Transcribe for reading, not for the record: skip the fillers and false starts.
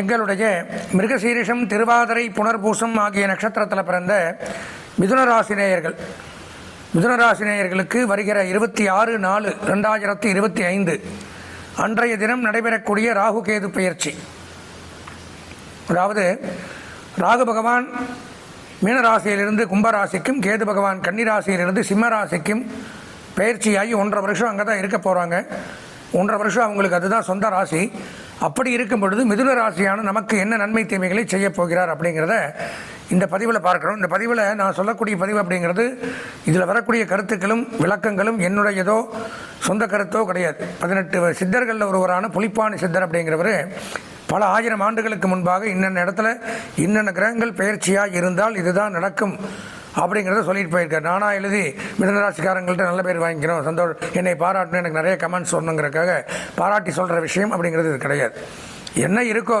எங்களுடைய மிருகசீரிஷம், திருவாதிரை, புனர்பூசம் ஆகிய நட்சத்திரத்தில் பிறந்த மிதுனராசினேயர்களுக்கு வருகிற 26/4/2025 அன்றைய தினம் நடைபெறக்கூடிய ராகு கேது பெயர்ச்சி. அதாவது ராகு பகவான் மீனராசியிலிருந்து கும்பராசிக்கும், கேது பகவான் கன்னிராசியிலிருந்து சிம்மராசிக்கும் பயிற்சியாகி 1.5 வருஷம் அங்கே தான் இருக்க போகிறாங்க. 1.5 வருஷம் அவங்களுக்கு அதுதான் சொந்த ராசி. அப்படி இருக்கும் பொழுது மிதுன ராசியான நமக்கு என்ன நன்மை தீமைகளை செய்ய போகிறார் அப்படிங்கிறத இந்த பதிவில் பார்க்குறோம். இந்த பதிவில் நான் சொல்லக்கூடிய பதிவு அப்படிங்கிறது இதில் வரக்கூடிய கருத்துக்களும் விளக்கங்களும் என்னுடையதோ சொந்த கருத்தோ கிடையாது. 18 சித்தர்களில் ஒருவரான புலிப்பாணி சித்தர் அப்படிங்கிறவர் பல 1000 ஆண்டுகளுக்கு முன்பாக இன்னென்ன இடத்துல இன்னென்ன கிரகங்கள் பயிற்சியாக இருந்தால் இதுதான் நடக்கும் அப்படிங்கிறத சொல்லிட்டு போயிருக்காரு. நானாக எழுதி மிதனராசிக்காரங்கள்ட்ட நல்ல பேர் வாங்கிக்கிறோம், சந்தோஷம், என்னை பாராட்டணும், எனக்கு நிறைய கமெண்ட்ஸ் சொல்லணுங்கிறதுக்காக பாராட்டி சொல்கிற விஷயம் அப்படிங்கிறது இது கிடையாது. என்ன இருக்கோ